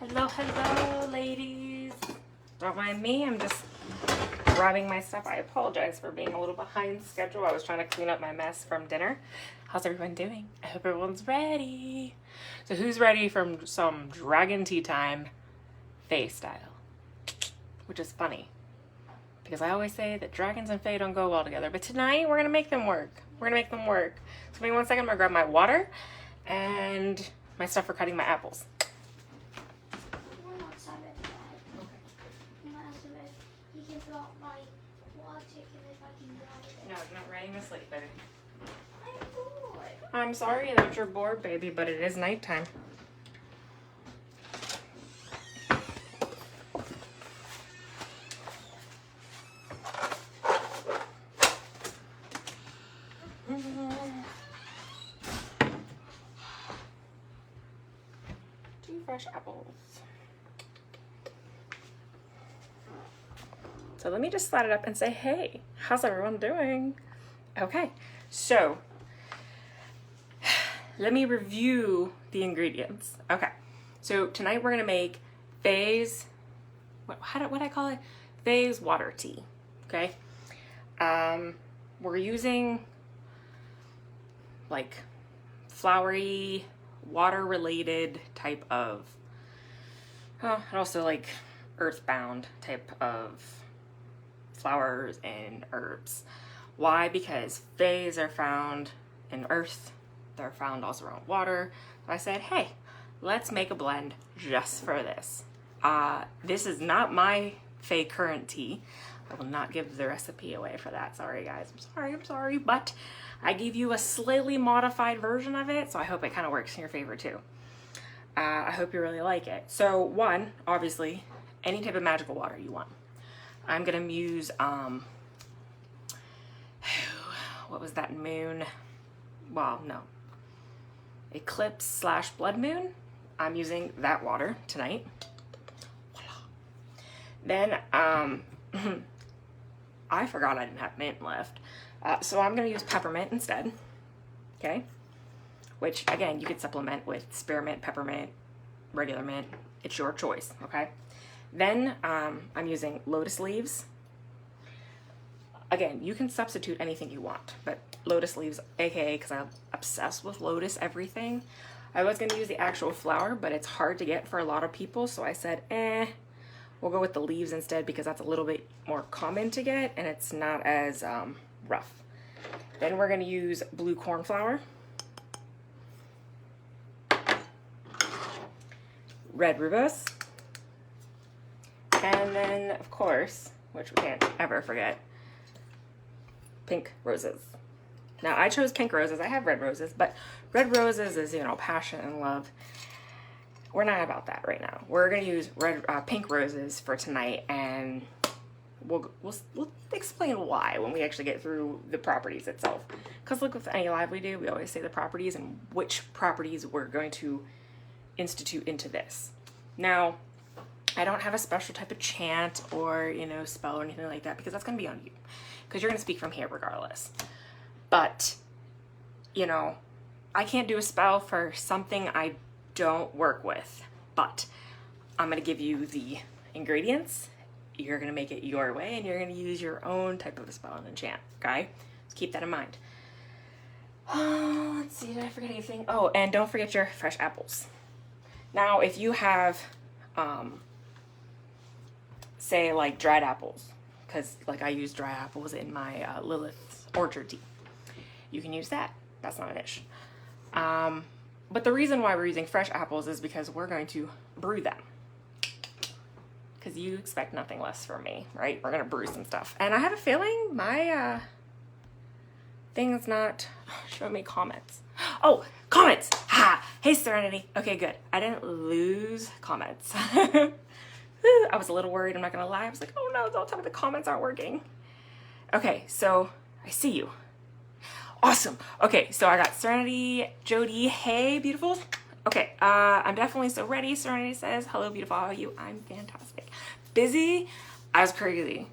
Hello, hello, ladies. Don't mind me, I'm just grabbing my stuff. I apologize for being a little behind schedule. I was trying to clean up my mess from dinner. How's everyone doing? I hope everyone's ready. So who's ready for some dragon tea time, Fae style? Which is funny, because I always say that dragons and Fae don't go well together, but tonight we're gonna make them work. We're gonna make them work. So give me 1 second, I'm gonna grab my water and my stuff for cutting my apples. No, you're not ready to sleep, baby. I'm sorry that you're bored, baby, but it is nighttime. Two fresh apples. So let me just slide it up and say, hey, how's everyone doing? Okay, so let me review the ingredients. Okay, so tonight we're gonna make Fae's, what I call it? Fae's water tea, okay? We're using like flowery, water-related type of, and also like earthbound type of flowers and herbs. Why? Because Faes are found in earth. They're found also around water. So I said, hey, let's make a blend just for this. This is not my Fae current tea. I will not give the recipe away for that. Sorry, guys. I'm sorry. But I gave you a slightly modified version of it, so I hope it kind of works in your favor too. I hope you really like it. So one, obviously, any type of magical water you want. I'm gonna use, what was that moon? Well, no. Eclipse / blood moon. I'm using that water tonight. Voila. Then, I forgot I didn't have mint left. So I'm gonna use peppermint instead, okay? Which, again, you could supplement with spearmint, peppermint, regular mint. It's your choice, okay? Then I'm using lotus leaves. Again, you can substitute anything you want, but lotus leaves, aka, because I'm obsessed with lotus everything. I was going to use the actual flower, but it's hard to get for a lot of people, so I said, we'll go with the leaves instead because that's a little bit more common to get and it's not as rough. Then we're going to use blue cornflower, red rhubarb, and then, of course, which we can't ever forget, pink roses. Now, I chose pink roses. I have red roses, but red roses is, you know, passion and love. We're not about that right now. We're going to use pink roses for tonight, and we'll explain why when we actually get through the properties itself. Because look, with any live we do, we always say the properties and which properties we're going to institute into this. Now, I don't have a special type of chant or, you know, spell or anything like that because that's going to be on you. Because you're going to speak from here regardless. But, you know, I can't do a spell for something I don't work with. But I'm going to give you the ingredients. You're going to make it your way and you're going to use your own type of a spell and enchant, okay? So keep that in mind. Let's see, did I forget anything? Oh, and don't forget your fresh apples. Now, if you have, say, like dried apples, because like I use dry apples in my Lilith's orchard tea, you can use that. That's not an issue. But the reason why we're using fresh apples is because we're going to brew them. Because you expect nothing less from me, right? We're going to brew some stuff. And I have a feeling my thing is not showing me comments. Oh, comments! Ha! Hey, Serenity. Okay, good. I didn't lose comments. I was a little worried, I'm not going to lie. I was like, oh no, don't tell me the comments aren't working. Okay, so I see you. Awesome. Okay, so I got Serenity, Jody. Hey, beautiful. Okay, I'm definitely so ready. Serenity says, hello, beautiful. How are you? I'm fantastic. Busy as crazy,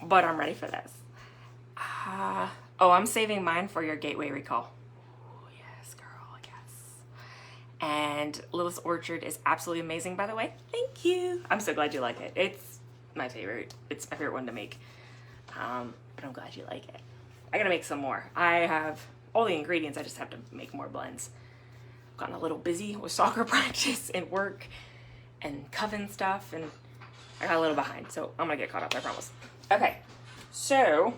but I'm ready for this. Oh, I'm saving mine for your gateway recall. Oh, yes, girl, yes. And Littlest Orchard is absolutely amazing, by the way. Thank you. I'm so glad you like it. It's my favorite. It's my favorite one to make. But I'm glad you like it. I gotta make some more. I have all the ingredients. I just have to make more blends. I've gotten a little busy with soccer practice and work and coven stuff, and I got a little behind. So I'm gonna get caught up, I promise. Okay, so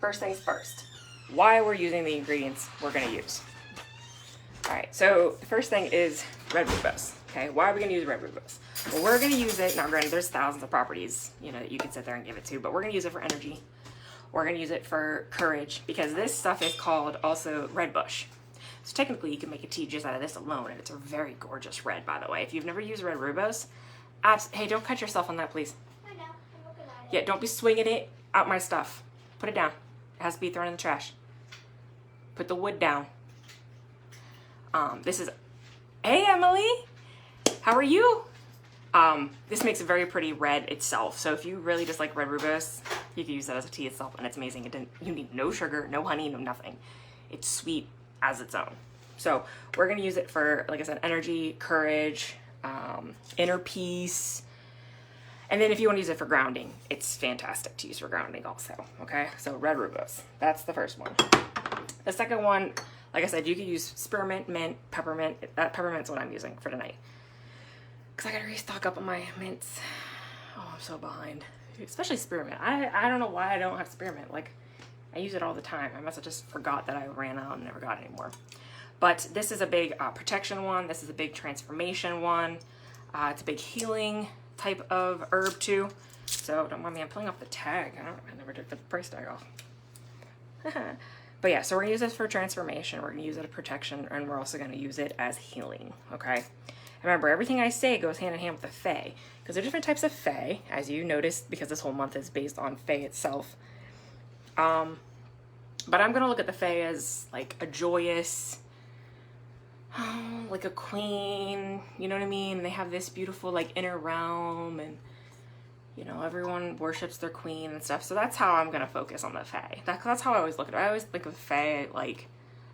first things first. Why we're using the ingredients we're gonna use. All right, so the first thing is red rooibos. Okay, why are we gonna use red rooibos? Well, we're gonna use it, now granted there's thousands of properties, you know, that you can sit there and give it to, but we're gonna use it for energy. We're gonna use it for courage, because this stuff is called also red bush. So technically you can make a tea just out of this alone, and it's a very gorgeous red, by the way. If you've never used red rooibos, hey, don't cut yourself on that, please. I know, I'm looking at it. Yeah, don't be swinging it out my stuff. Put it down. It has to be thrown in the trash. Put the wood down. This is, hey Emily, how are you? This makes a very pretty red itself. So if you really just like red rooibos, you can use that as a tea itself, and it's amazing. You need no sugar, no honey, no nothing. It's sweet as its own. So we're gonna use it for, like I said, energy, courage, inner peace. And then if you want to use it for grounding, it's fantastic to use for grounding also, okay? So red rooibos, that's the first one. The second one, like I said, you could use spearmint, mint, peppermint. Peppermint's what I'm using for tonight. Because I gotta restock up on my mints. Oh, I'm so behind. Especially spearmint. I don't know why I don't have spearmint. Like, I use it all the time. I must have just forgot that I ran out and never got any more. But this is a big protection one. This is a big transformation one. It's a big healing type of herb too. So don't mind me, I'm pulling off the tag. I never took the price tag off. But yeah, so we're gonna use this for transformation. We're gonna use it as protection, and we're also gonna use it as healing, okay? Remember, everything I say goes hand in hand with the Fae, because there are different types of Fae, as you noticed, because this whole month is based on Fae itself. But I'm gonna look at the Fae as like a joyous, like a queen, you know what I mean? They have this beautiful like inner realm, and you know, everyone worships their queen and stuff. So that's how I'm gonna focus on the Fae. That's how I always look at it. I always think of Fae like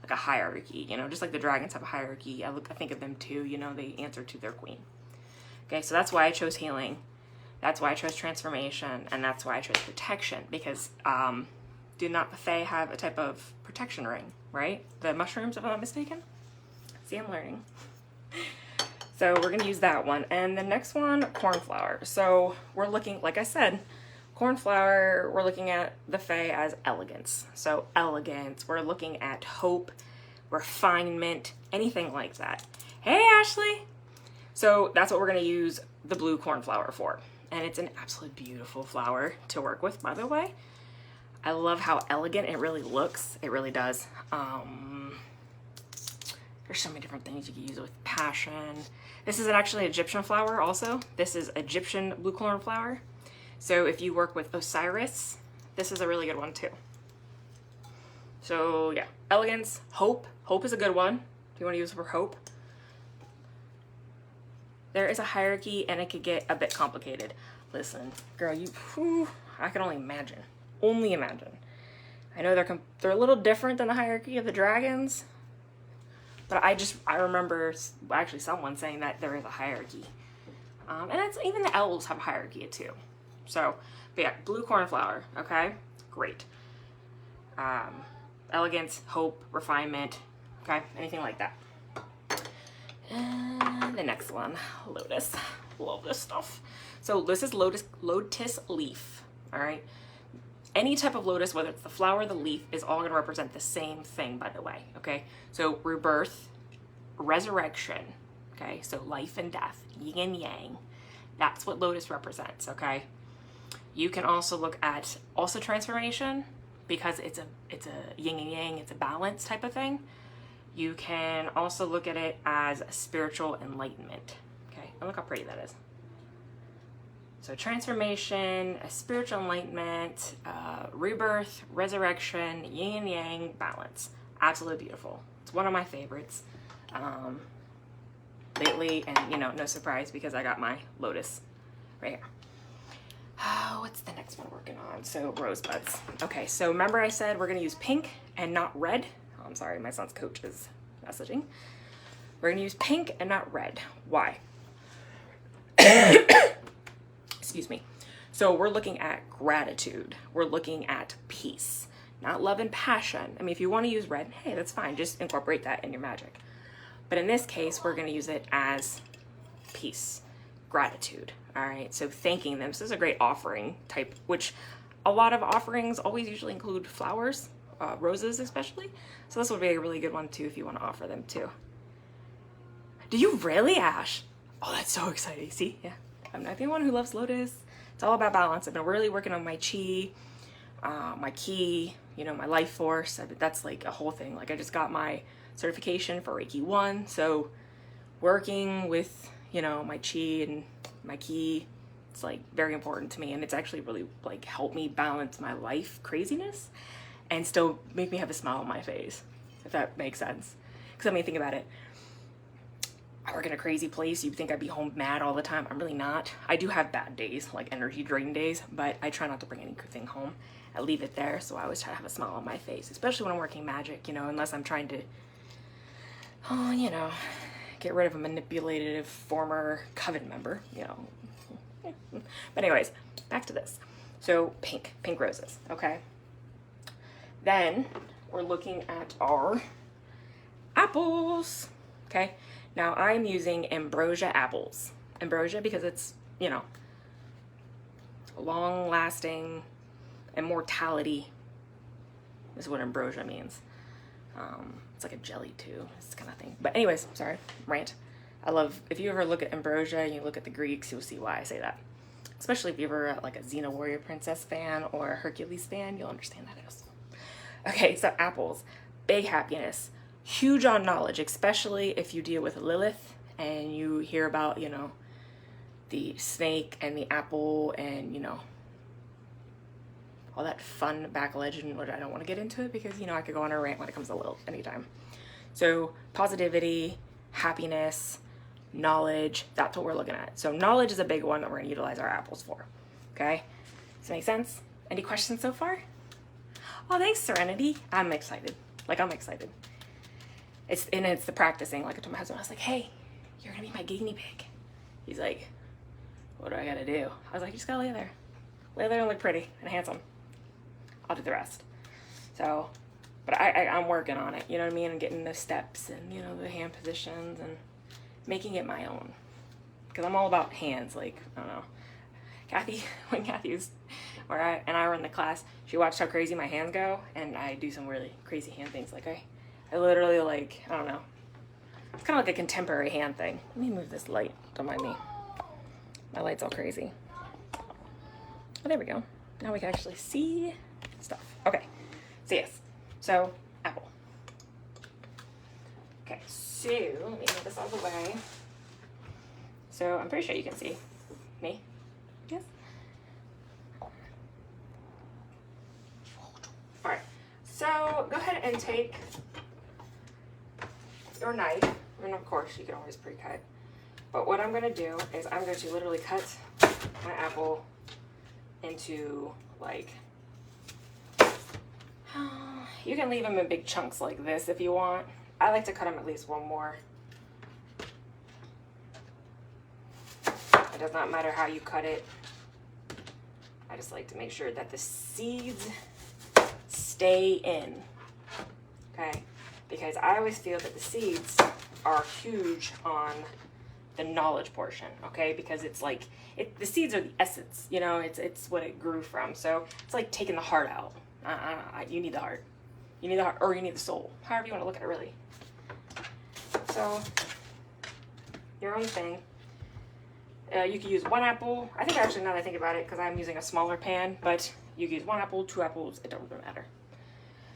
a hierarchy, you know, just like the dragons have a hierarchy. I think of them too, you know, they answer to their queen. Okay, so that's why I chose healing. That's why I chose transformation, and that's why I chose protection, because do not the Fae have a type of protection ring, right? The mushrooms, if I'm not mistaken. See, I'm learning. So we're gonna use that one. And the next one, cornflower. So we're looking, like I said, cornflower, we're looking at the Fae as elegance. So elegance, we're looking at hope, refinement, anything like that. Hey, Ashley. So that's what we're gonna use the blue cornflower for. And it's an absolutely beautiful flower to work with, by the way. I love how elegant it really looks. It really does. There's so many different things you can use it with. Passion. This is actually Egyptian flower also. This is Egyptian blue cornflower. So if you work with Osiris, this is a really good one too. So yeah, elegance, hope. Hope is a good one if you want to use it for hope. There is a hierarchy, and it could get a bit complicated. Listen, girl, I can only imagine. Only imagine. I know they're a little different than the hierarchy of the dragons, but I remember actually someone saying that there is a hierarchy. And it's, even the elves have a hierarchy too. So, but yeah, blue cornflower, okay? Great. Elegance, hope, refinement, okay? Anything like that. And the next one, lotus. Love this stuff. So this is lotus leaf, all right? Any type of lotus, whether it's the flower or the leaf, is all gonna represent the same thing, by the way, okay? So rebirth, resurrection, okay? So life and death, yin and yang. That's what lotus represents, okay? You can also look at also transformation, because it's a yin and yang, it's a balance type of thing. You can also look at it as spiritual enlightenment, okay? And look how pretty that is. So transformation, a spiritual enlightenment, rebirth, resurrection, yin and yang, balance. Absolutely beautiful. It's one of my favorites lately, and you know, no surprise because I got my lotus right here. What's the next one we're working on? So rosebuds. Okay, so remember I said we're gonna use pink and not red. Oh, I'm sorry, my son's coach is messaging. We're going to use pink and not red. Why? Excuse me. So we're looking at gratitude. We're looking at peace, not love and passion. I mean, if you want to use red, hey, that's fine. Just incorporate that in your magic. But in this case, we're going to use it as peace, gratitude. All right. So thanking them. So this is a great offering type, which a lot of offerings always usually include flowers, roses especially. So this would be a really good one too if you want to offer them too. Do you really, Ash? Oh, that's so exciting. See? Yeah. I'm not the one who loves lotus. It's all about balance. I've been really working on my chi, my ki, you know, my life force. That's like a whole thing. Like I just got my certification for Reiki 1. So working with, you know, my chi and my ki, it's like very important to me. And it's actually really like helped me balance my life craziness and still make me have a smile on my face, if that makes sense. Because I mean, think about it. I work in a crazy place. You'd think I'd be home mad all the time. I'm really not. I do have bad days, like energy drain days, but I try not to bring anything home. I leave it there, so I always try to have a smile on my face, especially when I'm working magic, you know, unless I'm trying to, oh, you know, get rid of a manipulative former coven member, you know. But anyways, back to this. So pink roses, okay? Then we're looking at our apples, okay? Now I'm using ambrosia apples. Ambrosia because it's, you know, long lasting immortality is what ambrosia means. It's like a jelly too, this kind of thing. But anyways, sorry, rant. I love, if you ever look at ambrosia and you look at the Greeks, you'll see why I say that. Especially if you're ever like a Xena Warrior Princess fan or a Hercules fan, you'll understand that as well. Okay, so apples, big happiness. Huge on knowledge, especially if you deal with Lilith and you hear about, you know, the snake and the apple and, you know, all that fun back legend, which I don't want to get into it because, you know, I could go on a rant when it comes to Lilith anytime. So positivity, happiness, knowledge, that's what we're looking at. So knowledge is a big one that we're going to utilize our apples for. Okay? Does that make sense? Any questions so far? Oh, thanks, Serenity. I'm excited. Like, I'm excited. It's the practicing. Like I told my husband, I was like, hey, you're gonna be my guinea pig. He's like, what do I gotta do? I was like, you just gotta lay there. Lay there and look pretty and handsome. I'll do the rest. So, but I'm working on it, you know what I mean? And getting the steps and, you know, the hand positions and making it my own. Because I'm all about hands, like, I don't know. Kathy, when Kathy was, I were in the class, she watched how crazy my hands go, and I do some really crazy hand things. Like I literally, like, I don't know. It's kind of like a contemporary hand thing. Let me move this light. Don't mind me. My light's all crazy. Oh, there we go. Now we can actually see stuff. Okay. So, yes. So, apple. Okay. So, let me move this out of the way. So, I'm pretty sure you can see me. Yes? Alright. So, go ahead and take your knife, and of course you can always pre-cut, but what I'm going to do is I'm going to literally cut my apple into, like, you can leave them in big chunks like this if you want. I like to cut them at least one more. It does not matter how you cut it. I just like to make sure that the seeds stay in, okay? Because I always feel that the seeds are huge on the knowledge portion, okay? Because it's like, the seeds are the essence, you know, it's what it grew from. So it's like taking the heart out. You need the heart. You need the heart, or you need the soul. However you want to look at it, really. So, your own thing. You could use one apple. I think actually, now that I think about it, because I'm using a smaller pan, but you could use one apple, 2 apples, it don't really matter.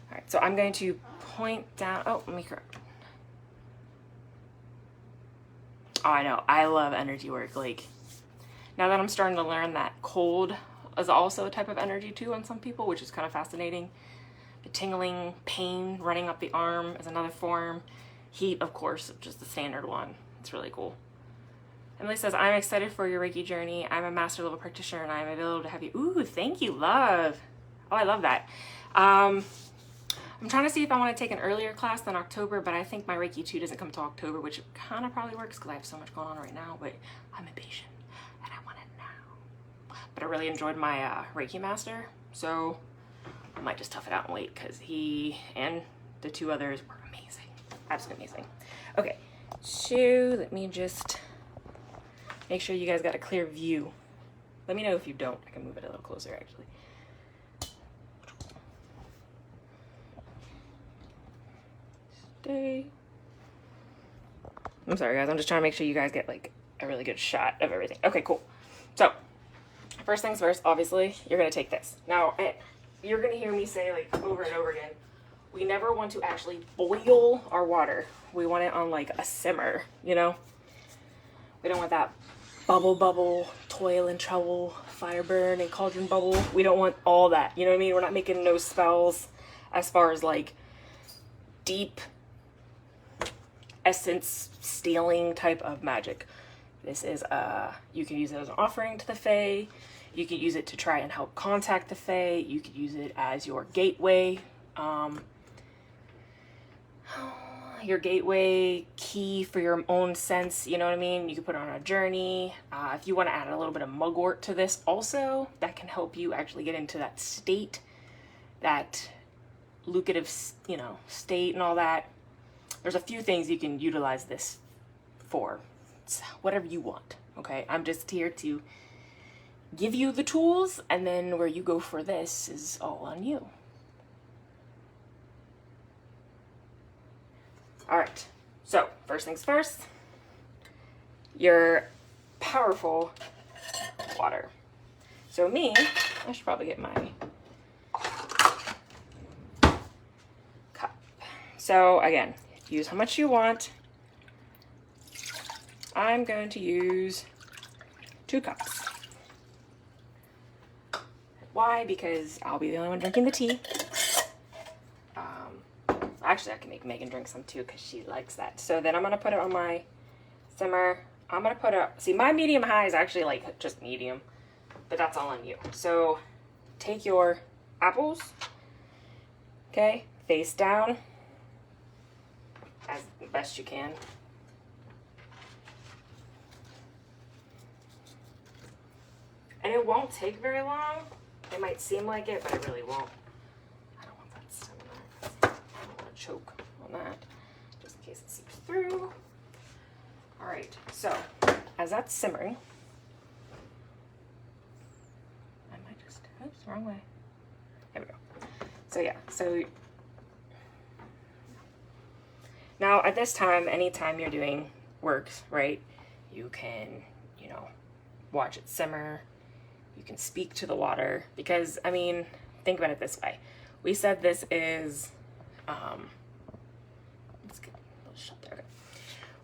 All right, so I'm going to point down, oh, let me correct. Oh, I know, I love energy work. Like, now that I'm starting to learn that cold is also a type of energy too on some people, which is kind of fascinating. The tingling, pain running up the arm is another form. Heat, of course, just the standard one. It's really cool. Emily says, I'm excited for your Reiki journey. I'm a master level practitioner and I'm available to have you. Ooh, thank you, love. Oh, I love that. I'm I'm trying to see if I want to take an earlier class than October, but I think my Reiki 2 doesn't come till October, which kind of probably works because I have so much going on right now, but I'm impatient and I want it now. But I really enjoyed my Reiki master, so I might just tough it out and wait because he and the 2 others were amazing. Absolutely amazing. Okay, so let me just make sure you guys got a clear view. Let me know if you don't. I can move it a little closer actually. Stay. I'm sorry guys, I'm just trying to make sure you guys get like a really good shot of everything. Okay, cool. So, first things first, obviously, you're gonna take this. Now, you're gonna hear me say like over and over again, we never want to actually boil our water. We want it on like a simmer, you know? We don't want that bubble, toil and trouble, fire burn and cauldron bubble. We don't want all that, you know what I mean? We're not making no spells as far as like deep essence stealing type of magic. This is you can use it as an offering to the Fae. You can use it to try and help contact the Fae. You could use it as your gateway, your gateway key for your own sense, you know what I mean? You can put it on a journey. If you want to add a little bit of mugwort to this also, that can help you actually get into that state, that lucrative, you know, state and all that. There's a few things you can utilize this for. It's whatever you want, okay? I'm just here to give you the tools, and then where you go for this is all on you. All right, so first things first, your powerful water. So me, I should probably get my cup. So again, use how much you want. I'm going to use 2 cups. Why? Because I'll be the only one drinking the tea. Actually, I can make Megan drink some too because she likes that. So then I'm going to put it on my simmer. I'm going to put it, see, my medium high is actually like just medium, but that's all on you. So take your apples, okay, face down as best you can. And it won't take very long. It might seem like it, but it really won't. I don't want that similar. I don't want to choke on that, just in case it seeps through. All right, so as that's simmering, I might just, oops, wrong way. There we go. So yeah, so now at this time, anytime you're doing work, right, you can, you know, watch it simmer. You can speak to the water because, I mean, think about it this way. We said this is, let's get a little shut there. Okay.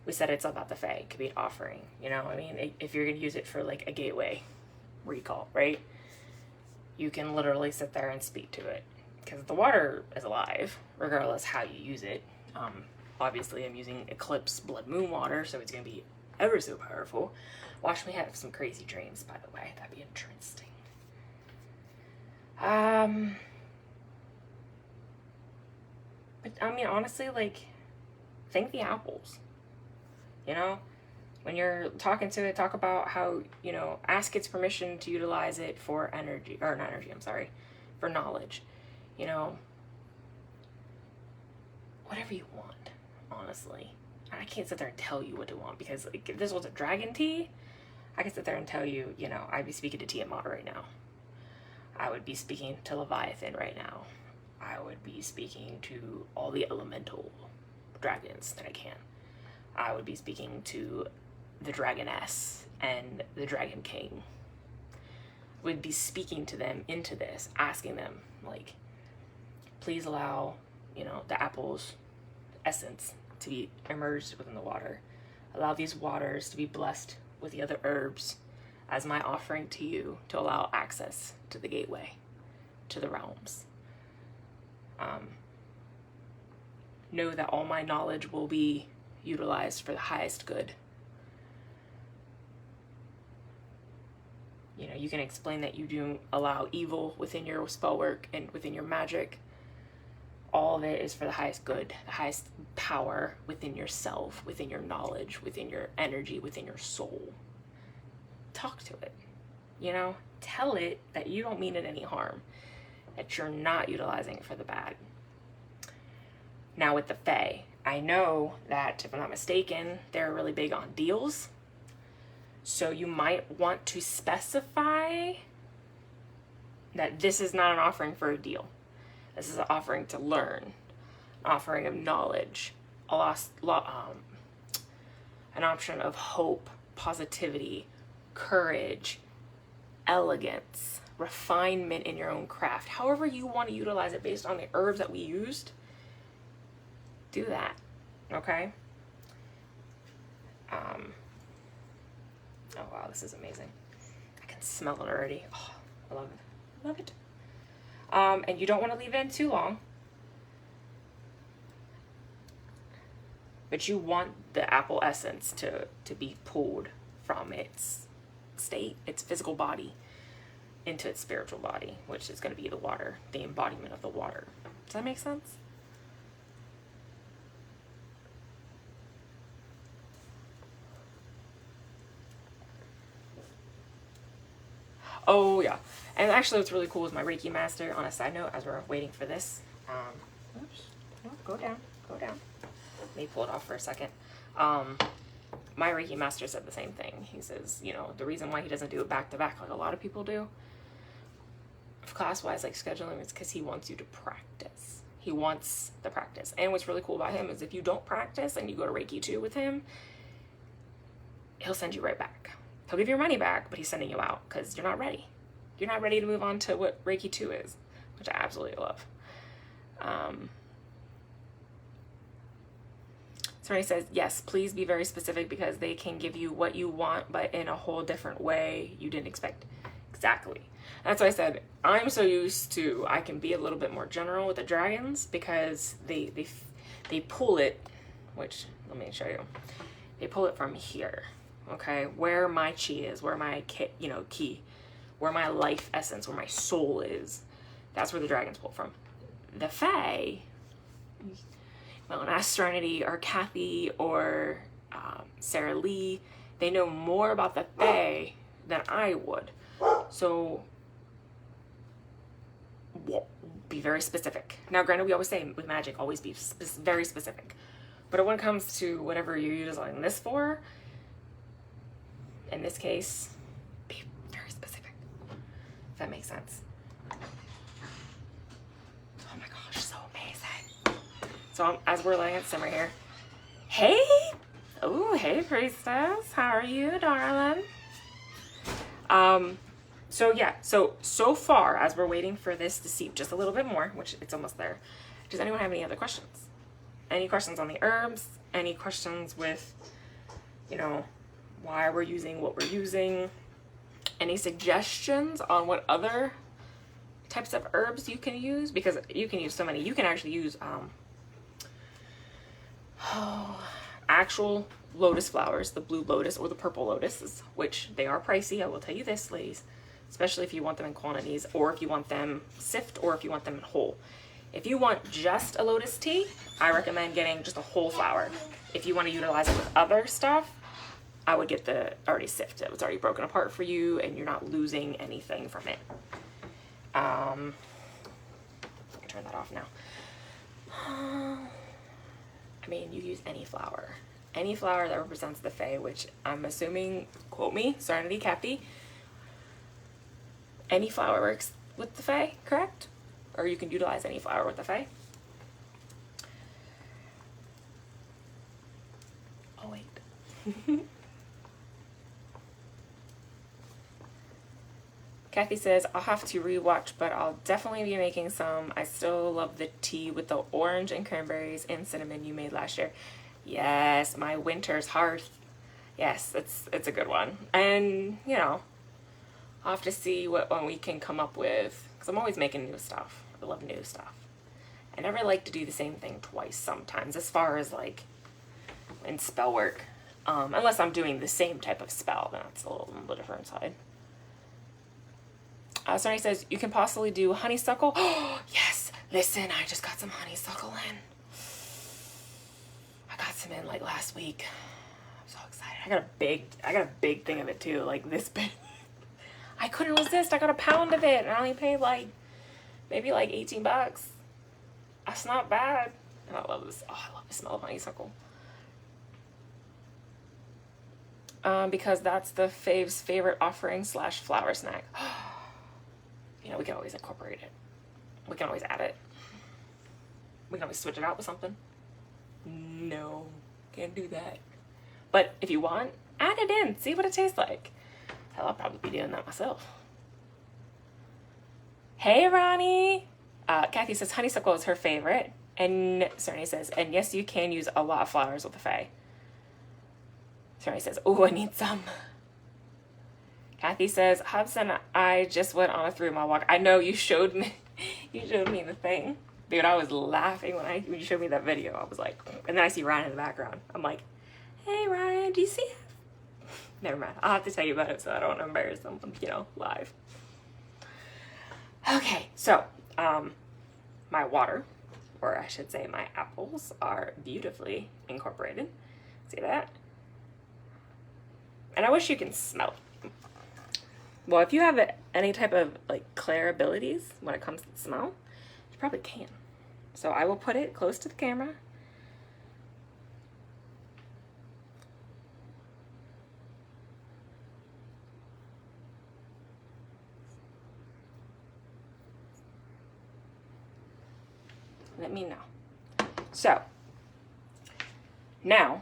We said it's about the Fae. It could be an offering, you know? I mean, if you're going to use it for like a gateway recall, right? You can literally sit there and speak to it because the water is alive, regardless how you use it. Obviously, I'm using Eclipse Blood Moon water, so it's going to be ever so powerful. Watch me have some crazy dreams, by the way. That'd be interesting. But I mean, honestly, like, thank the apples. You know, when you're talking to it, talk about how, you know, ask its permission to utilize it for energy, or not energy, I'm sorry, for knowledge. You know, whatever you want, honestly. I can't sit there and tell you what to want because like, if this was a dragon tea, I could sit there and tell you, you know, I'd be speaking to Tiamat right now. I would be speaking to Leviathan right now. I would be speaking to all the elemental dragons that I can. I would be speaking to the Dragoness and the Dragon King. Would be speaking to them into this, asking them, like, please allow, you know, the apple's essence to be immersed within the water. Allow these waters to be blessed with the other herbs as my offering to you to allow access to the gateway, to the realms. Know that all my knowledge will be utilized for the highest good. You know, you can explain that you do allow evil within your spell work and within your magic. all of it is for the highest good, the highest power within yourself, within your knowledge, within your energy, within your soul. Talk to it, you know, tell it that you don't mean it any harm, that you're not utilizing it for the bad. Now with the Fae, I know that, if I'm not mistaken, they're really big on deals. So you might want to specify that this is not an offering for a deal. This is an offering to learn, an offering of knowledge, an option of hope, positivity, courage, elegance, refinement in your own craft. However you want to utilize it based on the herbs that we used, do that, okay? Oh wow, this is amazing. I can smell it already. Oh, I love it. Love it. And you don't want to leave it in too long. But you want the apple essence to be pulled from its state, its physical body, into its spiritual body, which is going to be the water, the embodiment of the water. Does that make sense? Oh yeah, and actually what's really cool is my Reiki master, on a side note, as we're waiting for this, oops, no, go down, let me pull it off for a second. My Reiki master said the same thing. He says, you know, the reason why he doesn't do it back to back like a lot of people do, class-wise, like scheduling, is because he wants you to practice. He wants the practice. And what's really cool about him is if you don't practice and you go to Reiki 2 with him, he'll send you right back. He'll give you your money back, but he's sending you out because you're not ready. You're not ready to move on to what Reiki 2 is, which I absolutely love. So he says, yes, please be very specific because they can give you what you want, but in a whole different way you didn't expect. Exactly. That's why I said, I'm so used to, I can be a little bit more general with the dragons because they pull it, which, let me show you. They pull it from here. Okay, where my chi is, where my ki, where my life essence, where my soul is, that's where the dragons pull from. The Fae, well, ask Serenity or Kathy or Sarah Lee, they know more about the Fae than I would. So be very specific. Now, granted, we always say with magic, always be very specific. But when it comes to whatever you're utilizing this for, in this case, be very specific, if that makes sense. Oh my gosh, so amazing. So as we're letting it simmer here, hey, oh, hey priestess, how are you, darling? So yeah, so far as we're waiting for this to seep just a little bit more, which it's almost there, does anyone have any other questions? Any questions on the herbs? Any questions with, you know, why we're using what we're using? Any suggestions on what other types of herbs you can use? Because you can use so many. You can actually use actual lotus flowers, the blue lotus or the purple lotuses, which they are pricey. I will tell you this, ladies, especially if you want them in quantities, or if you want them sift, or if you want them in whole. If you want just a lotus tea, I recommend getting just a whole flower. If you want to utilize it with other stuff, I would get the already sifted. It's already broken apart for you and you're not losing anything from it. I can turn that off now. I mean, you use any flower that represents the Fae, which I'm assuming, quote me, Serenity Kathy, any flower works with the Fae, correct? Or you can utilize any flower with the Fae. Oh wait. Kathy says, I'll have to rewatch, but I'll definitely be making some. I still love the tea with the orange and cranberries and cinnamon you made last year. Yes, my winter's hearth. Yes, it's a good one. And, you know, I'll have to see what one we can come up with, because I'm always making new stuff. I love new stuff. I never like to do the same thing twice sometimes, as far as like in spell work. Unless I'm doing the same type of spell, then it's a little on the different side. Sonny says, you can possibly do honeysuckle. Oh, yes, Listen, I just got some honeysuckle in. I got some in like last week. I'm so excited. I got a big thing of it too, like this big. I couldn't resist. I got a pound of it and I only paid like maybe like 18 bucks. That's not bad. And I love this. Oh, I love the smell of honeysuckle. Because that's the fave's favorite offering / flower snack. You know, we can always incorporate it. We can always add it. We can always switch it out with something. No, can't do that. But if you want, add it in. See what it tastes like. Hell, I'll probably be doing that myself. Hey, Ronnie. Kathy says honeysuckle is her favorite. And Cerny says, and yes, you can use a lot of flowers with the fae. Cerny says, oh, I need some. Kathy says, Hobson, I just went on a 3-mile walk. I know you showed me the thing. Dude, I was laughing when you showed me that video. I was like, and then I see Ryan in the background. I'm like, hey, Ryan, do you see it? Never mind. I'll have to tell you about it so I don't embarrass them, live. Okay, so, my water, or I should say my apples, are beautifully incorporated. See that? And I wish you can smell it. Well, if you have any type of like clair abilities when it comes to smell, you probably can. So I will put it close to the camera. Let me know. So now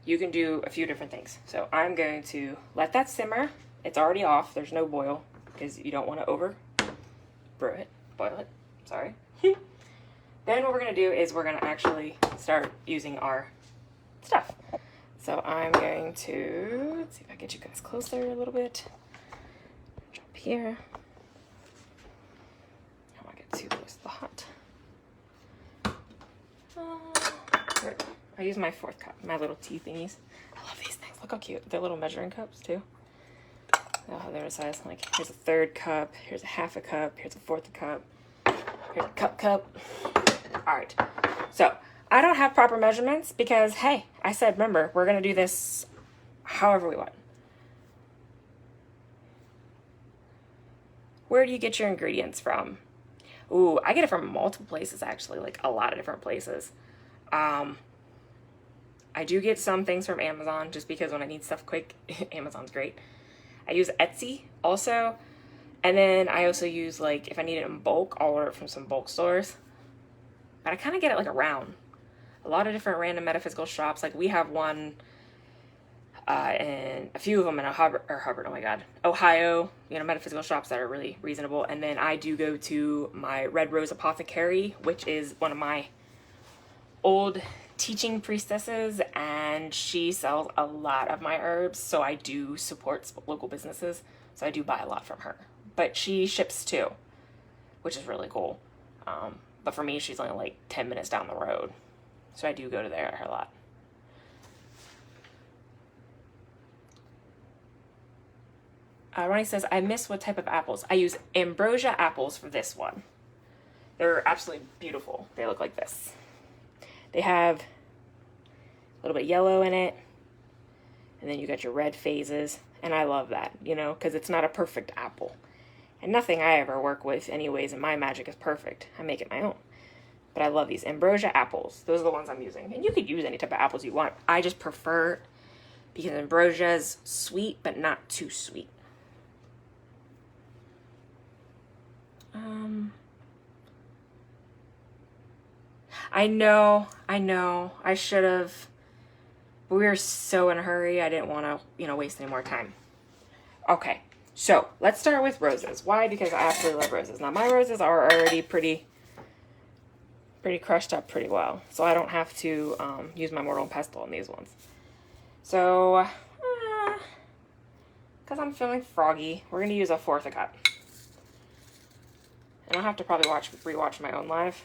you can do a few different things. So I'm going to let that simmer. It's already off. There's no boil because you don't want to boil it. Sorry. Then what we're going to do is we're going to actually start using our stuff. So I'm going to, let's see if I get you guys closer a little bit. Drop here. I don't want to get too close to the hot. I use my 4th cup, my little tea thingies. I love these things. Look how cute. They're little measuring cups too. Oh, they're the size. Like, here's a 3rd cup. Here's a 1/2 cup. Here's a 4th cup. Here's a cup. All right. So I don't have proper measurements because, hey, I said, remember, we're going to do this however we want. Where do you get your ingredients from? Ooh, I get it from multiple places, actually, like a lot of different places. I do get some things from Amazon just because when I need stuff quick, Amazon's great. I use Etsy also. And then I also use, like, if I need it in bulk, I'll order it from some bulk stores. But I kind of get it, like, around. A lot of different random metaphysical shops. Like, we have one, and a few of them in Ohio, metaphysical shops that are really reasonable. And then I do go to my Red Rose Apothecary, which is one of my old teaching priestesses, and she sells a lot of my herbs, so I do support local businesses, so I do buy a lot from her. But she ships too, which is really cool. But for me, she's only like 10 minutes down the road, so I do go to there a lot. Ronnie says, I miss what type of apples. I use ambrosia apples for this one. They're absolutely beautiful. They look like this. They have a little bit yellow in it, and then you got your red phases, and I love that, because it's not a perfect apple. And nothing I ever work with anyways in my magic is perfect. I make it my own. But I love these ambrosia apples. Those are the ones I'm using. And you could use any type of apples you want. I just prefer, because ambrosia is sweet, but not too sweet. I know. I should have. But we were so in a hurry. I didn't want to, waste any more time. Okay. So let's start with roses. Why? Because I absolutely love roses. Now my roses are already pretty crushed up pretty well. So I don't have to use my Mortal and Pestle on these ones. So, because I'm feeling froggy, we're going to use a 1/4 cup. And I'll have to probably rewatch my own live.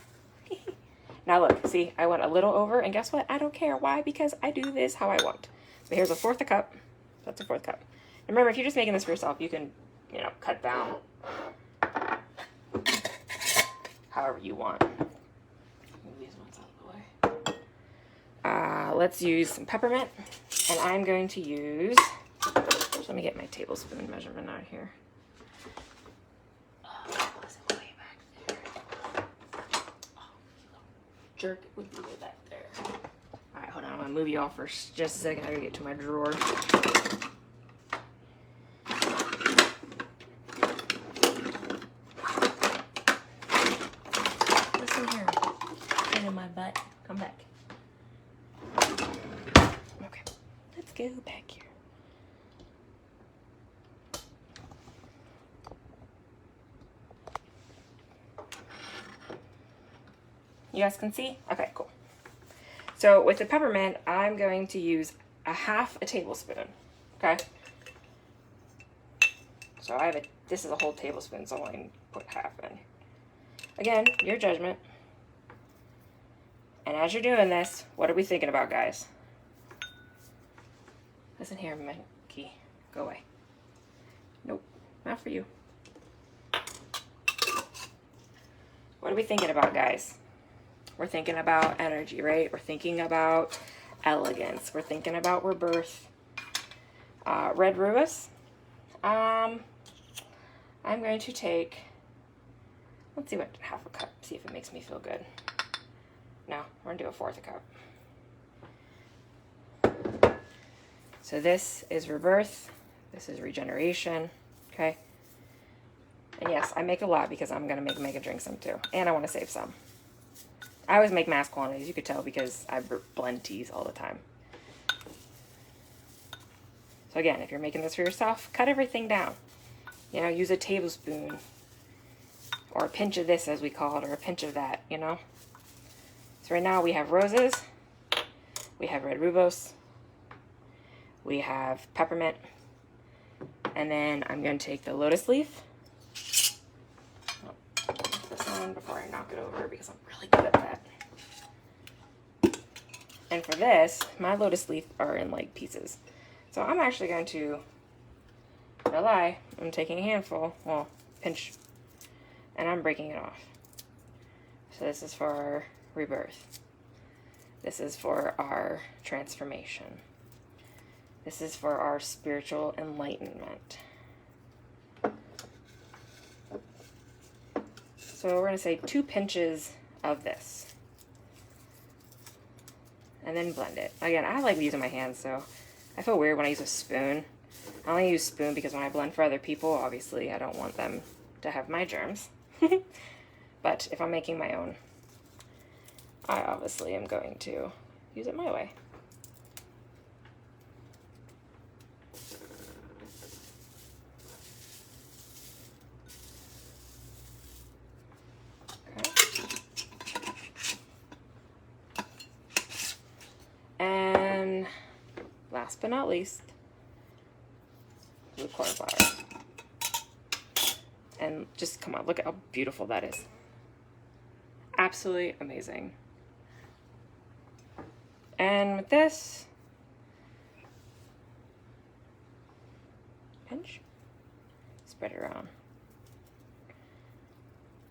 Now look, see, I went a little over, and guess what? I don't care. Why? Because I do this how I want. So here's a 1/4 cup. That's a 1/4 cup. And remember, if you're just making this for yourself, you can, cut down. however you want. Move these ones out of the way. Let's use some peppermint, and I'm going to use, let me get my tablespoon measurement out here. Was it way back there? Oh, jerk, it would be way back there. All right, hold on, I'm gonna move you all for just a second. I gotta get to my drawer. Listen here, pain in my butt. Come back. Okay, let's go back here. You guys can see? Okay, cool. So with the peppermint, I'm going to use a half a tablespoon, okay? So this is a whole tablespoon, so I'm going to put half in. Again, your judgment. And as you're doing this, what are we thinking about, guys? Listen here, Monkey. Go away. Nope, not for you. What are we thinking about, guys? We're thinking about energy, right? We're thinking about elegance. We're thinking about rebirth. Red rubus. I'm going to take, let's see what, half a cup, see if it makes me feel good. No, we're gonna do a fourth a cup. So this is rebirth. This is regeneration, okay? And yes, I make a lot because I'm gonna make Megan drink some too. And I wanna save some. I always make mass quantities, you could tell, because I blend teas all the time. So again, if you're making this for yourself, cut everything down. You know, use a tablespoon, or a pinch of this, as we call it, or a pinch of that, you know? So right now we have roses, we have red rooibos, we have peppermint, and then I'm going to take the lotus leaf. Put this on before I knock it over because I'm really good at that. And for this, my lotus leaf are in like pieces. So I'm actually going to, no lie, I'm taking a handful, well, pinch, and I'm breaking it off. So this is for our rebirth. This is for our transformation. This is for our spiritual enlightenment. So we're going to say 2 pinches of this. And then blend it. Again, I like using my hands, so I feel weird when I use a spoon. I only use a spoon because when I blend for other people, obviously I don't want them to have my germs. But if I'm making my own, I obviously am going to use it my way. Okay. And last but not least, the cornflower. And just come on, look at how beautiful that is. Absolutely amazing. And with this, pinch, spread it around.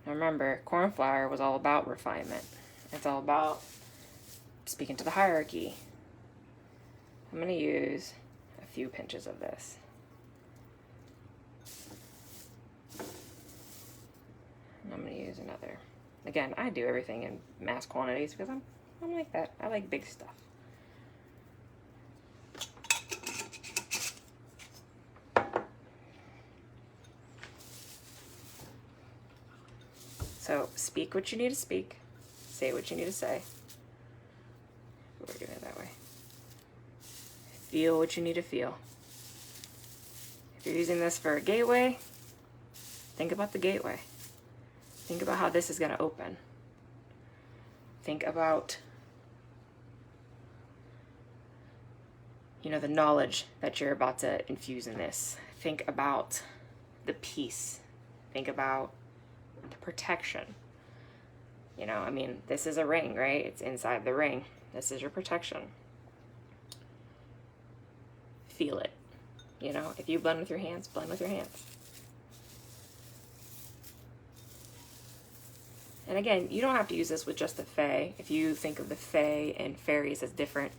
Now remember, corn flour was all about refinement. It's all about speaking to the hierarchy. I'm going to use a few pinches of this. And I'm going to use another. Again, I do everything in mass quantities because I'm like that. I like big stuff. So speak what you need to speak. Say what you need to say. We're doing it that way. Feel what you need to feel. If you're using this for a gateway, think about the gateway. Think about how this is going to open. Think about, you know, the knowledge that you're about to infuse in this. Think about the peace. Think about the protection. You know, I mean, this is a ring, right? It's inside the ring. This is your protection. Feel it. You know, if you blend with your hands, blend with your hands. And again, you don't have to use this with just the Fae. If you think of the Fae and fairies as different,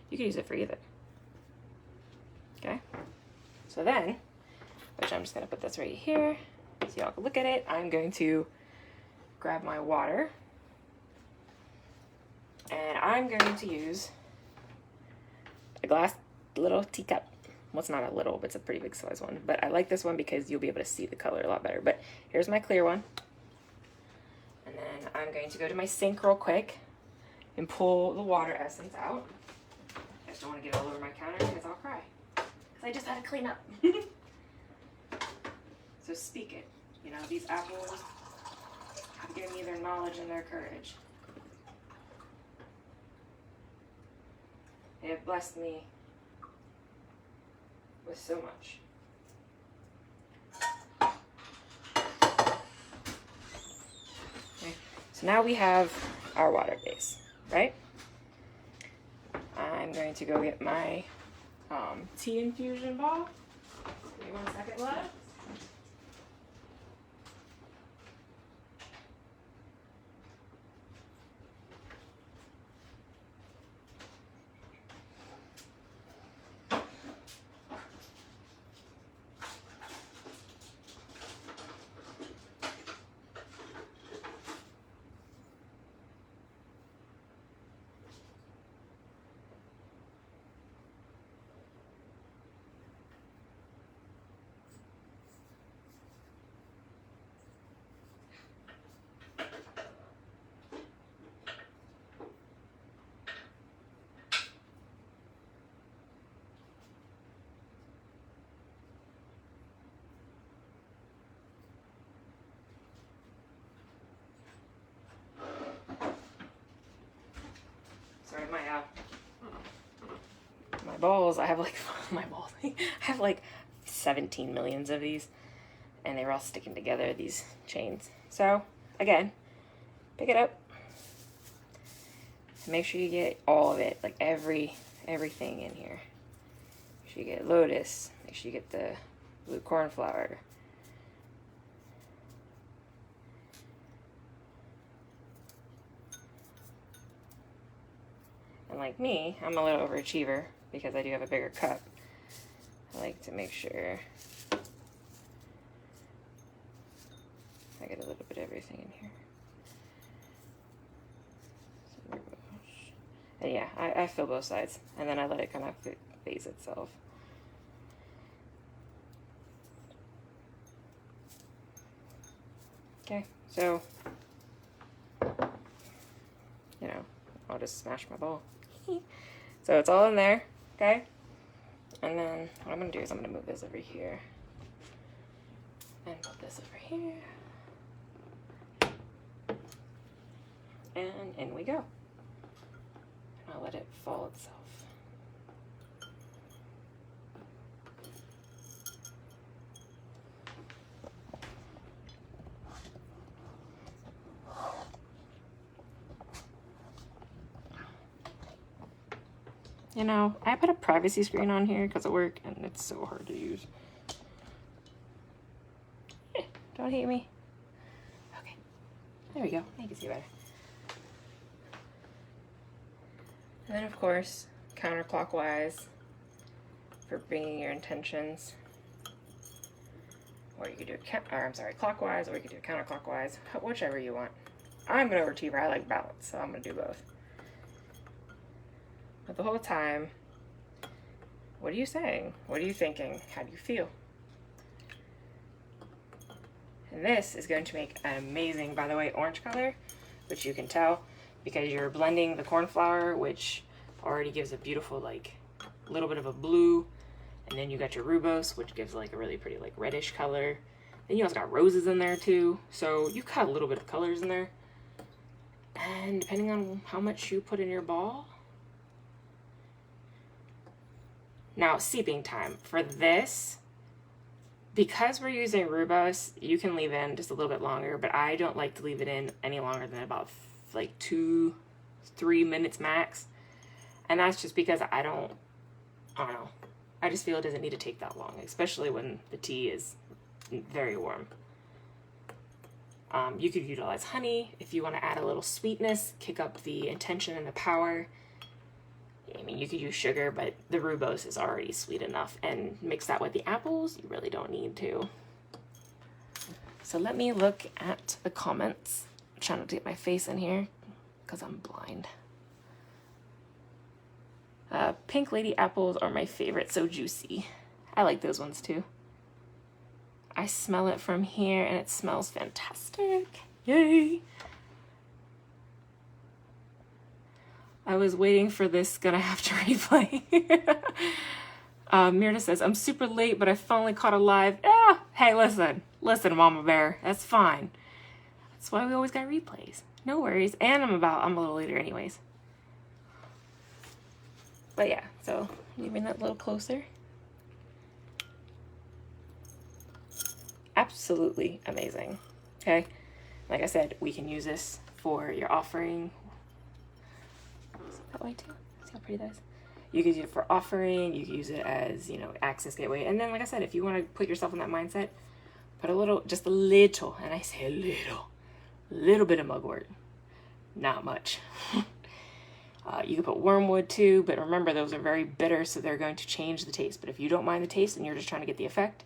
you can use it for either. Okay? So then, which I'm just going to put this right here so y'all can look at it. I'm going to grab my water. And I'm going to use a glass little teacup. Well, it's not a little, but it's a pretty big size one. But I like this one because you'll be able to see the color a lot better. But here's my clear one. And then I'm going to go to my sink real quick and pull the water essence out. I just don't want to get it all over my counter because I'll cry. Because I just had to clean up. So speak it. You know, these apples have given me their knowledge and their courage. They have blessed me with so much. Okay, so now we have our water base, right? I'm going to go get my tea infusion ball. Give me 1 second, love. Sorry, my balls. I have like my balls. I have like 17 millions of these, and they were all sticking together. These chains. So again, pick it up. Make sure you get all of it, like everything in here. Make sure you get lotus. Make sure you get the blue cornflower. And like me, I'm a little overachiever because I do have a bigger cup. I like to make sure I get a little bit of everything in here. And yeah, I fill both sides. And then I let it kind of phase itself. Okay, so, you know, I'll just smash my bowl. So it's all in there, okay? And then what I'm going to do is I'm going to move this over here. And put this over here. And in we go. And I'll let it fall itself. You know, I put a privacy screen on here because of work, and it's so hard to use. Don't hate me. Okay, there we go. I can see better. And then, of course, counterclockwise for bringing your intentions. Or you could do it, clockwise, or you could do it counterclockwise, whichever you want. I'm an overachiever. I like balance, so I'm going to do both. But the whole time, what are you saying? What are you thinking? How do you feel? And this is going to make an amazing, by the way, orange color, which you can tell because you're blending the cornflower, which already gives a beautiful, like, little bit of a blue. And then you got your rooibos, which gives like a really pretty, like, reddish color. Then you also got roses in there too. So you got a little bit of colors in there. And depending on how much you put in your ball. Now, seeping time. For this, because we're using rooibos, you can leave it in just a little bit longer, but I don't like to leave it in any longer than about like 2-3 minutes max. And that's just because I don't know. I just feel it doesn't need to take that long, especially when the tea is very warm. You could utilize honey if you want to add a little sweetness, kick up the intention and the power. I mean, you could use sugar, but the rooibos is already sweet enough, and mix that with the apples, you really don't need to. So let me look at the comments. I'm trying not to get my face in here because I'm blind. Pink lady apples are my favorite, so juicy. I like those ones too. I smell it from here and it smells fantastic. Yay! I was waiting for this, gonna have to replay. Myrna says, I'm super late, but I finally caught a live. Hey, listen, Mama Bear, that's fine. That's why we always got replays. No worries. And I'm a little later anyways. But yeah, so let me bring that a little closer. Absolutely amazing. Okay, like I said, we can use this for your offering. Is it that way too? See how pretty that is? You could use it for offering. You could use it as, you know, access gateway. And then, like I said, if you want to put yourself in that mindset, put a little, just a little, and I say a little bit of mugwort. Not much. You can put wormwood too, but remember those are very bitter, so they're going to change the taste. But if you don't mind the taste and you're just trying to get the effect,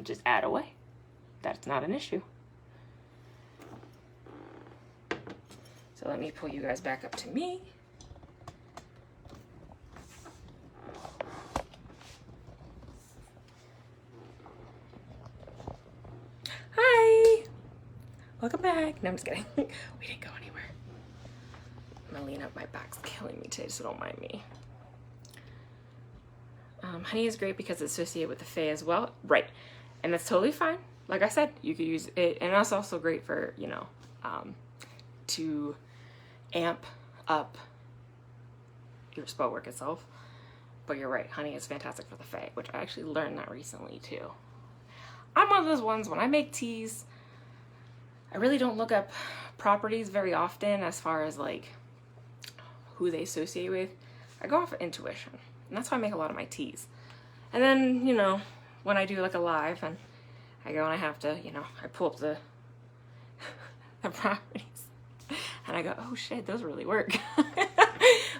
just add away. That's not an issue. So let me pull you guys back up to me. Hi! Welcome back. No, I'm just kidding. We didn't go anywhere. I'm gonna lean up. My back's killing me today, so don't mind me. Honey is great because it's associated with the Fae as well. Right. And that's totally fine. Like I said, you could use it. And that's also great for, you know, to amp up your spell work itself. But you're right. Honey is fantastic for the Fae, which I actually learned that recently too. I'm one of those ones, when I make teas, I really don't look up properties very often as far as like who they associate with. I go off of intuition. And that's why I make a lot of my teas. And then, you know, when I do like a live and I go and I have to, you know, I pull up the properties and I go, oh shit, those really work.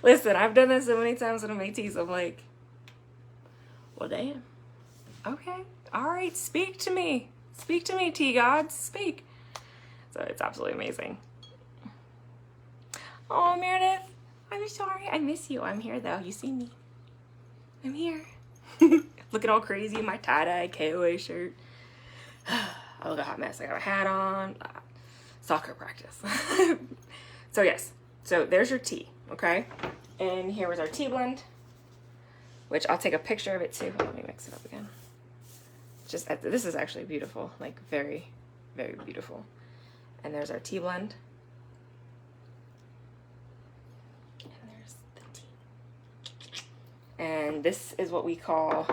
Listen, I've done this so many times when I make teas. I'm like, well, damn. Okay. All right. Speak to me. Speak to me, tea gods. Speak. So it's absolutely amazing. Oh, Meredith, I'm sorry. I miss you. I'm here though. You see me. I'm here. Looking all crazy in my tie-dye KOA shirt. I look a hot mess. I got a hat on. Soccer practice. So yes. So there's your tea. Okay. And here was our tea blend, which I'll take a picture of it too. Let me mix it up again. Just this is actually beautiful. Like very, very beautiful. And there's our tea blend. And this is what we call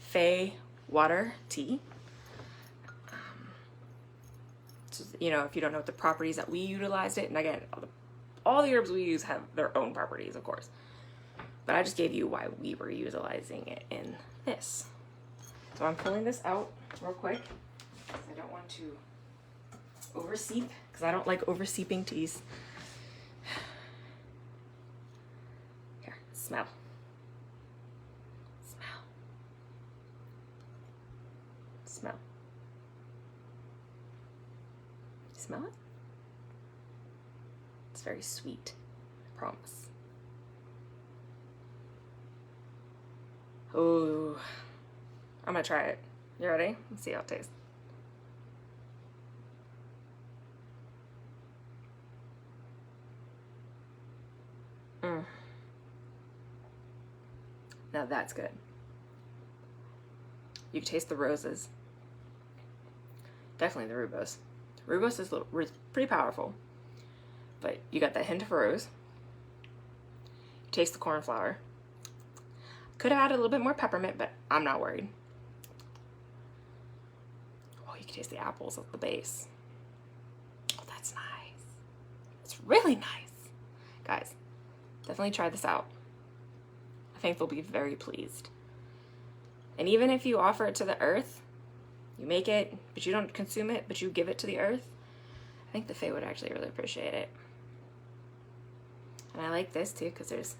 Fae water tea. So, you know, if you don't know what the properties that we utilized it, and again, all the herbs we use have their own properties, of course. But I just gave you why we were utilizing it in this. So I'm pulling this out real quick. I don't want to overseep, because I don't like overseeping teas. Here, smell. Smell. Smell it? It's very sweet, I promise. Ooh. I'm gonna try it. You ready? Let's see how it tastes. Now that's good. You can taste the roses. Definitely the rooibos. Rooibos is pretty powerful, but you got that hint of rose. You taste the cornflower. Could have added a little bit more peppermint, but I'm not worried. Oh, you can taste the apples at the base. Oh, that's nice. It's really nice. Guys, definitely try this out. I think they'll be very pleased. And even if you offer it to the earth, you make it, but you don't consume it, but you give it to the earth, I think the Fae would actually really appreciate it. And I like this too because there's,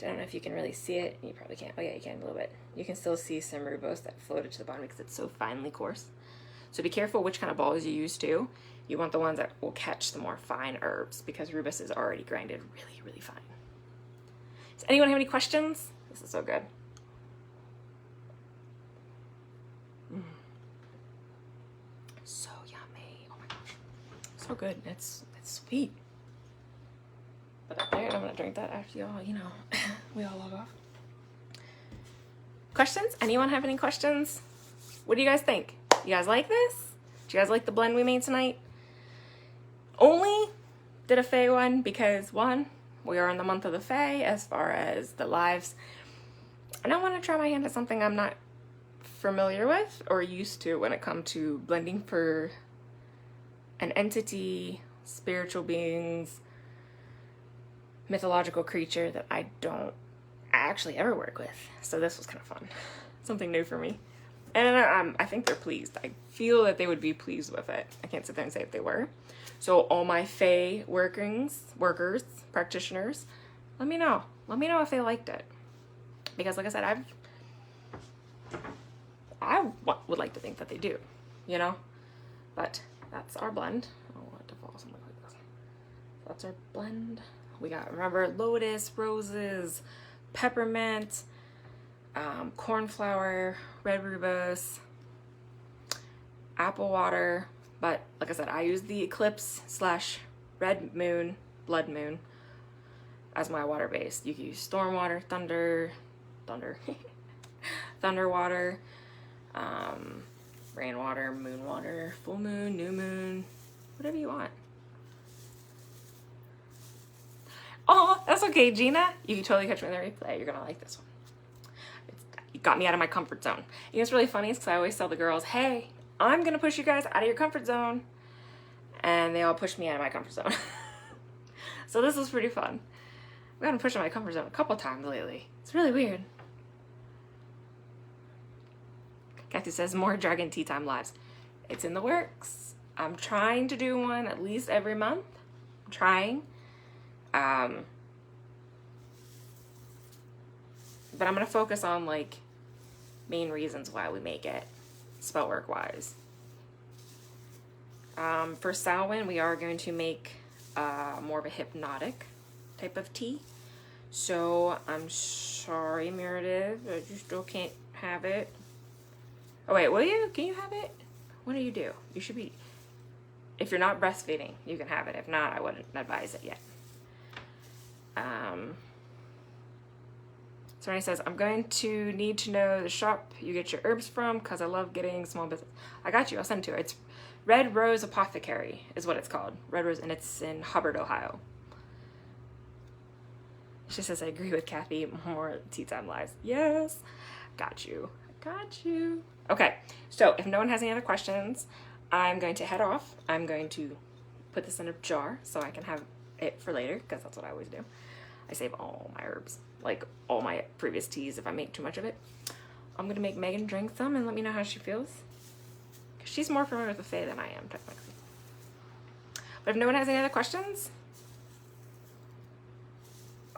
I don't know if you can really see it. You probably can't. Oh yeah, you can a little bit. You can still see some rooibos that floated to the bottom because it's so finely coarse. So be careful which kind of balls you use too. You want the ones that will catch the more fine herbs because rooibos is already grinded really, really fine. Does anyone have any questions? This is so good. So yummy. Oh my gosh. So good. It's sweet. Put that there, and I'm gonna drink that after y'all, you know, we all log off. Questions? Anyone have any questions? What do you guys think? You guys like this? Do you guys like the blend we made tonight? Only did a Fae one because one, we are in the month of the Fae as far as the lives. And I want to try my hand at something I'm not familiar with or used to when it comes to blending for an entity, spiritual beings, mythological creature that I don't actually ever work with. So this was kind of fun. Something new for me. And I think they're pleased. I feel that they would be pleased with it. I can't sit there and say if they were. So all my Fae workers, practitioners, let me know. Let me know if they liked it. Because like I said, I would like to think that they do, you know? But that's our blend. Oh, I want to fall something like this. That's our blend. We got, remember, lotus, roses, peppermint, cornflower, red rooibos, apple water. But like I said, I use the Eclipse / Red Moon, Blood Moon as my water base. You can use storm water, thunder water, rainwater, moon water, full moon, new moon, whatever you want. Oh, that's okay, Gina. You can totally catch me in the replay. You're gonna like this one. You got me out of my comfort zone. You know what's really funny is because I always tell the girls, hey, I'm gonna push you guys out of your comfort zone. And they all push me out of my comfort zone. So this was pretty fun. I've gotten pushed out of my comfort zone a couple times lately. It's really weird. Kathy says, more Dragon Tea Time lives. It's in the works. I'm trying to do one at least every month. I'm trying. But I'm going to focus on like main reasons why we make it, spell work wise. For Samhain, we are going to make more of a hypnotic type of tea. So I'm sorry, Meredith, but you still can't have it. Oh wait, will you? Can you have it? What do? You should be, if you're not breastfeeding, you can have it. If not, I wouldn't advise it yet. Sonny says, I'm going to need to know the shop you get your herbs from because I love getting small business. I got you. I'll send it to her. It's Red Rose Apothecary is what it's called. Red Rose, and it's in Hubbard, Ohio. She says, I agree with Kathy. More tea time lives. Yes. Got you. Got you. Okay. So if no one has any other questions, I'm going to head off. I'm going to put this in a jar so I can have it for later because that's what I always do. I save all my herbs, like all my previous teas if I make too much of it. I'm going to make Megan drink some and let me know how she feels. She's more familiar with the Fae than I am, technically. But if no one has any other questions,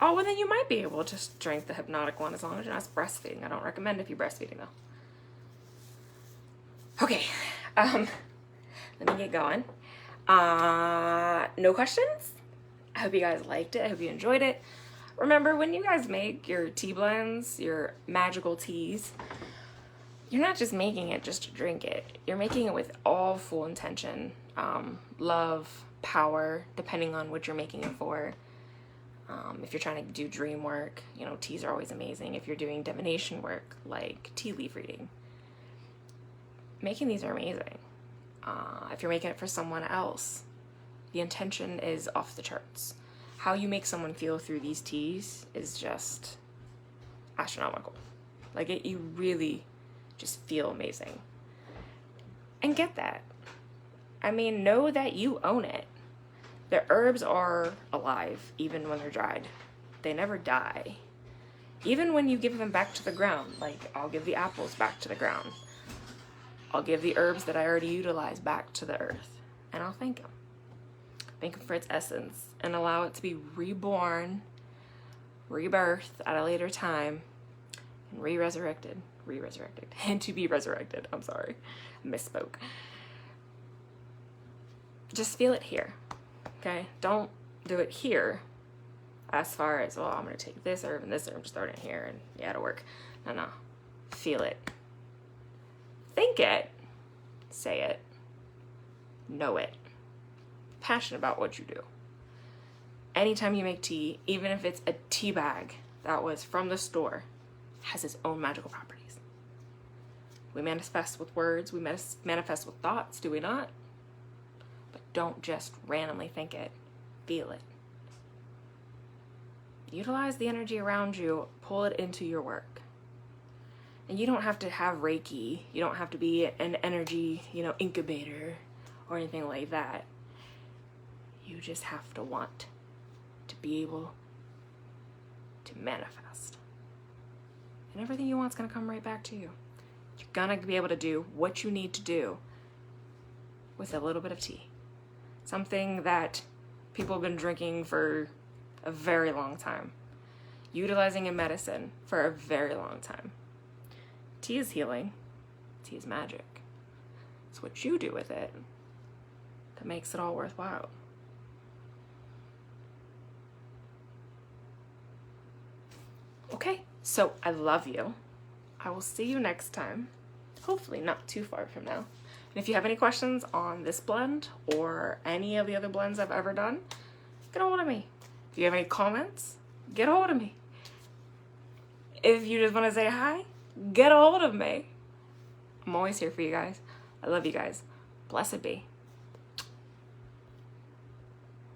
oh, well then you might be able to just drink the hypnotic one as long as you're not breastfeeding. I don't recommend if you're breastfeeding though. Okay, let me get going. No questions? I hope you guys liked it. I hope you enjoyed it. Remember, when you guys make your tea blends, your magical teas, you're not just making it just to drink it. You're making it with all full intention, love, power, depending on what you're making it for. If you're trying to do dream work, you know, teas are always amazing. If you're doing divination work, like tea leaf reading, making these are amazing. If you're making it for someone else, the intention is off the charts. How you make someone feel through these teas is just astronomical. Like you really just feel amazing. And get that. I mean, know that you own it. The herbs are alive even when they're dried. They never die. Even when you give them back to the ground, like I'll give the apples back to the ground. I'll give the herbs that I already utilize back to the earth. and I'll thank him. Thank him for its essence and allow it to be reborn, rebirthed at a later time, and re-resurrected, and to be resurrected. I'm sorry, I misspoke. Just feel it here, okay? Don't do it here as far as, well, I'm going to take this herb and this herb, just throw it in here and yeah, it'll work. No. Feel it. Think it. Say it. Know it. Passionate about what you do. Anytime you make tea, even if it's a tea bag that was from the store, has its own magical properties. We manifest with words, we manifest with thoughts, do we not? But don't just randomly think it. Feel it. Utilize the energy around you, pull it into your work. And you don't have to have Reiki, you don't have to be an energy, incubator or anything like that. You just have to want to be able to manifest. And everything you want is going to come right back to you. You're going to be able to do what you need to do with a little bit of tea. Something that people have been drinking for a very long time. Utilizing in medicine for a very long time. Tea is healing. Tea is magic. It's what you do with it that makes it all worthwhile. Okay, so I love you. I will see you next time. Hopefully not too far from now. And if you have any questions on this blend or any of the other blends I've ever done, get a hold of me. If you have any comments, get a hold of me. If you just want to say hi, get a hold of me. I'm always here for you guys. I love you guys. Blessed be.